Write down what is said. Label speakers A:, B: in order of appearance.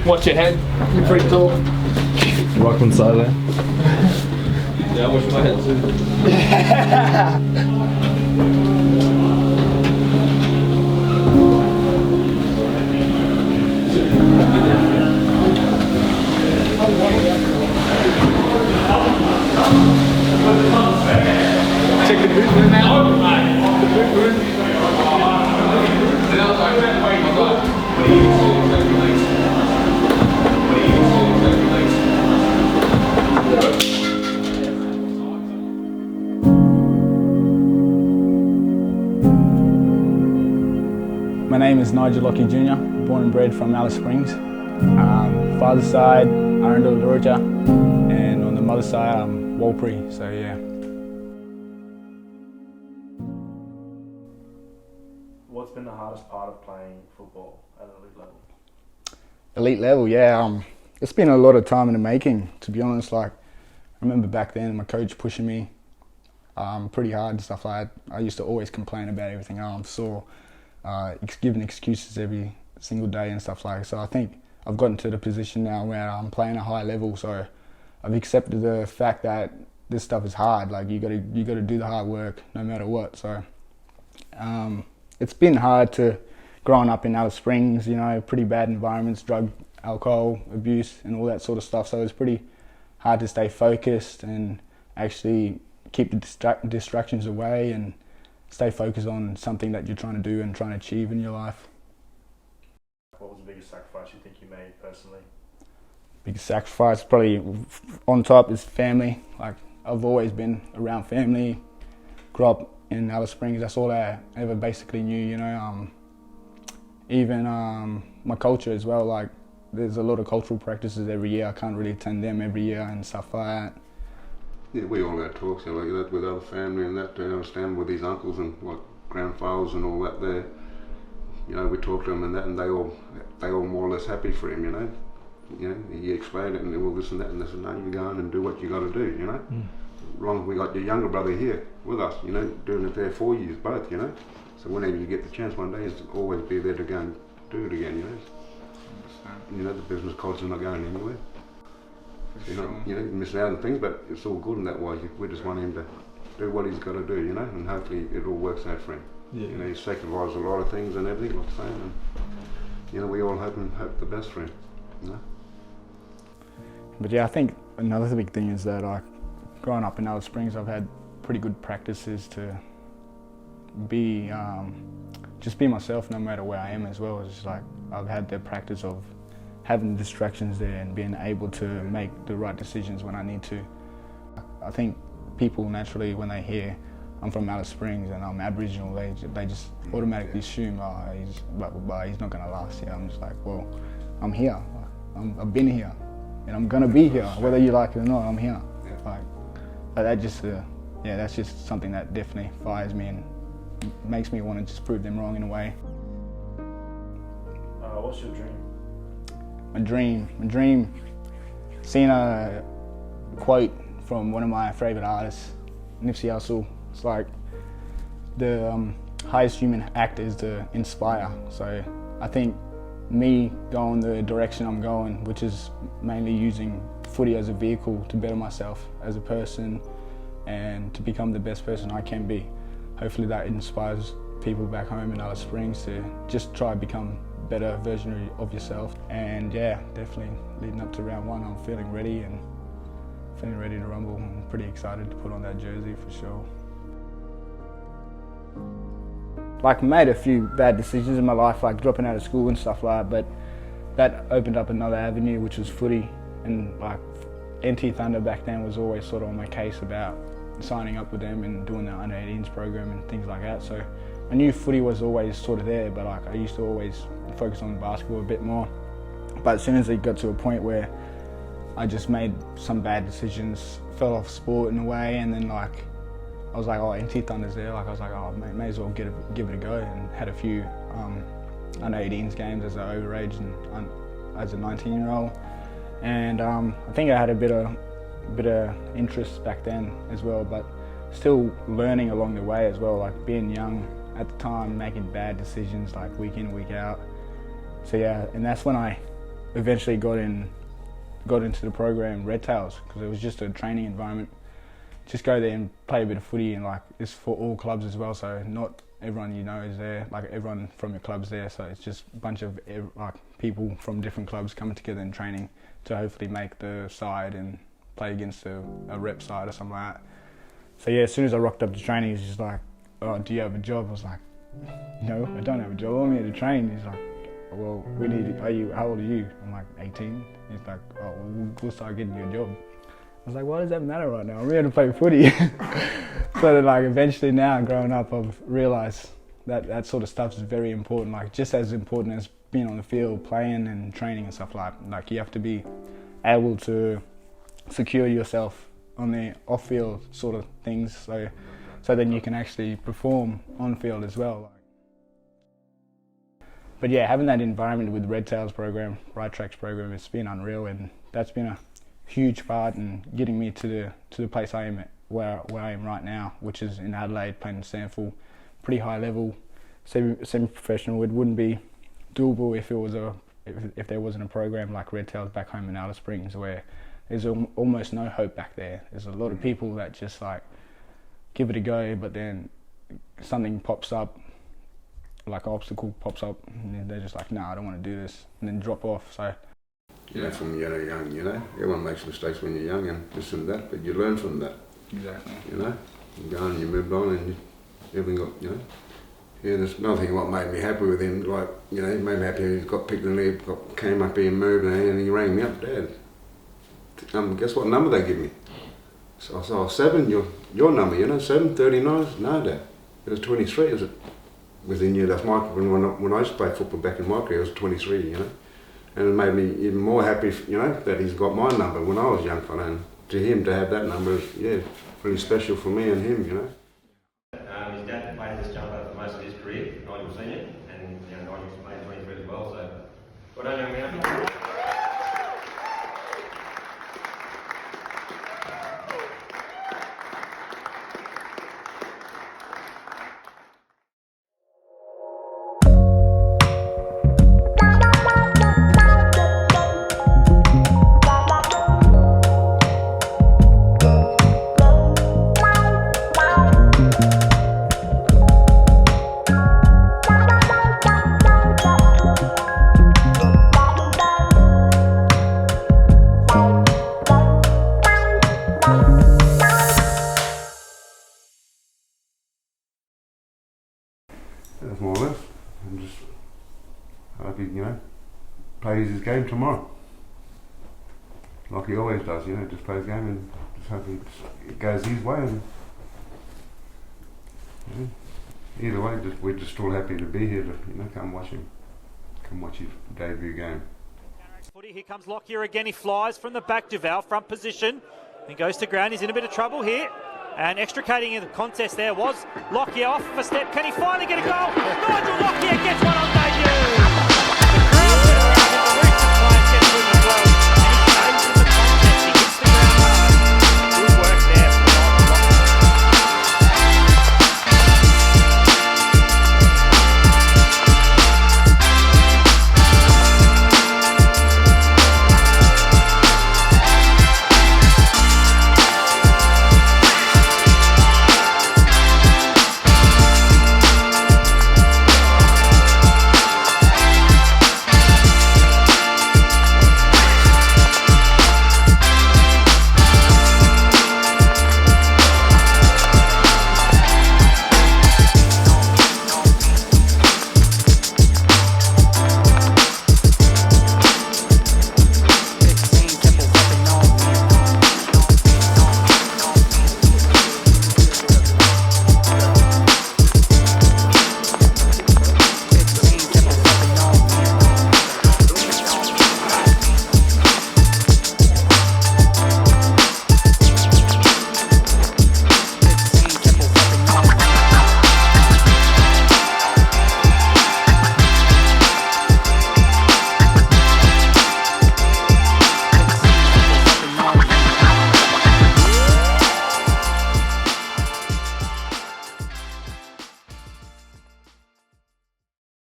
A: Watch your head. You're pretty tall.
B: Rock one side there.
A: Yeah, I wash my head too. Check the boot room out. The boot room.
C: My name is Nigel Lockyer Jnr, born and bred from Alice Springs. Father's side, Arundel, Georgia, and on the mother's side, I'm Walpri, so yeah.
B: What's been the hardest part of playing football at an elite level?
C: Elite level, yeah. It's been a lot of time in the making, to be honest. Like, I remember back then, my coach pushing me pretty hard and stuff like that. I used to always complain about everything giving excuses every single day and stuff like that. So I think I've gotten to the position now where I'm playing a high level, so I've accepted the fact that this stuff is hard. Like, you gotta do the hard work no matter what. So it's been hard growing up in Alice Springs, you know, pretty bad environments, drug, alcohol abuse and all that sort of stuff. So it's pretty hard to stay focused and actually keep the distractions away and stay focused on something that you're trying to do and trying to achieve in your life.
B: What was the biggest sacrifice you think you made personally?
C: Biggest sacrifice probably on top is family. Like, I've always been around family, grew up in Alice Springs. That's all I ever basically knew, you know. Even my culture as well, like, there's a lot of cultural practices every year. I can't really attend them every year and stuff like that.
D: Yeah, we all had talks like that with other family and that, to understand with his uncles and like grandfathers and all that there. You know, we talked to them and that, and they all more or less happy for him, you know. You know, he explained it and all this and that, and they said, no, you go on and do what you got to do, you know. As long as we got your younger brother here with us, you know, doing it there for you both, you know. So whenever you get the chance one day, it's always be there to go and do it again, you know. You know, the business culture's not going anywhere. You know, missing out on things, but it's all good in that way. We just want him to do what he's got to do, you know, and hopefully it all works out for him. Yeah. You know, he's sacrificed a lot of things and everything, like I'm saying, and you know, we all hope the best for him, you know.
C: But yeah, I think another big thing is that, like, growing up in Alice Springs, I've had pretty good practices to be, just be myself no matter where I am as well. It's just like, I've had the practice of having distractions there and being able to make the right decisions when I need to. I think people naturally, when they hear I'm from Alice Springs and I'm Aboriginal, they just automatically assume, oh, he's blah, blah, blah, he's not gonna last here. I'm just like, well, I'm here. I've been here and I'm gonna be here, whether you like it or not, I'm here. Like, but that's just something that definitely fires me and makes me want to just prove them wrong in a way.
B: What's your dream?
C: My dream, seeing a quote from one of my favourite artists, Nipsey Hussle. It's like, the highest human act is to inspire. So I think me going the direction I'm going, which is mainly using footy as a vehicle to better myself as a person and to become the best person I can be. Hopefully that inspires people back home in Alice Springs to just try to become better version of yourself. And yeah, definitely leading up to round one, I'm feeling ready to rumble. I'm pretty excited to put on that jersey for sure. Like, I made a few bad decisions in my life, like dropping out of school and stuff like that, but that opened up another avenue, which was footy. And like, NT Thunder back then was always sort of on my case about signing up with them and doing the under-18s program and things like that. So I knew footy was always sort of there, but like, I used to always focus on basketball a bit more. But as soon as it got to a point where I just made some bad decisions, fell off sport in a way, and then like, I was like, oh, NT Thunder's there. Like, I was like, oh, may as well give it a go, and had a few under-18s games as an overage and as a 19-year-old. And I think I had a bit of interest back then as well, but still learning along the way as well, like being young at the time, making bad decisions like week in, week out. So yeah, and that's when I eventually got into the program Redtails, because it was just a training environment. Just go there and play a bit of footy, and like it's for all clubs as well, so not everyone you know is there, like everyone from your club's there, so it's just a bunch of like people from different clubs coming together and training to hopefully make the side and play against a rep side or something like that. So yeah, as soon as I rocked up to training, he's just like, "Oh, do you have a job?" I was like, "No, I don't have a job, I'm here to train." He's like, "Well, how old are you?" I'm like, 18. He's like, "Oh, well, we'll start getting you a job." I was like, why does that matter right now? I'm here to play footy. So then, like, eventually now, growing up, I've realised that sort of stuff is very important, like just as important as being on the field, playing and training and stuff like you have to be able to secure yourself on the off-field sort of things, so then you can actually perform on-field as well. But yeah, having that environment with the Redtails program, Right Tracks program, it's been unreal, and that's been a huge part in getting me to the place I am at, where I am right now, which is in Adelaide, playing in SANFL, pretty high level, semi-professional. It wouldn't be doable if there wasn't a program like Redtails back home in Alice Springs, where there's almost no hope back there. There's a lot of people that just like give it a go, but then something pops up, like an obstacle pops up, and they're just like, "No, I don't want to do this," and then drop off. So.
D: Yeah, from young, everyone makes mistakes when you're young and this and that, but you learn from that.
C: Exactly.
D: You go on, you moved on, and everything got, Yeah, there's another thing what made me happy with him, like, he made me happy. He got picked and he came up here and moved, and he rang me up, "Dad, guess what number they give me?" So I said, "Oh, 7, your number, 7, 39? No, Dad, it was 23, is it? Within you, that's my, when I used to play football back in my career, it was 23, And it made me even more happy, that he's got my number when I was a young fella, and to him to have that number is, really special for me and him,
E: His dad played this jumper for most of his career, Nigel Senior, and Nigel's played 23 as well, so well done, young man.
D: That's more or less. And just hope he, plays his game tomorrow. Like he always does, just plays his game and just hope it goes his way. And either way, we're just still happy to be here to, come watch him. Come watch his debut game.
F: Footy, here comes Lockyer again. He flies from the back, Duval, front position. He goes to ground. He's in a bit of trouble here. And extricating in the contest there was Lockyer off for step. Can he finally get a goal? Nigel Lockyer gets one on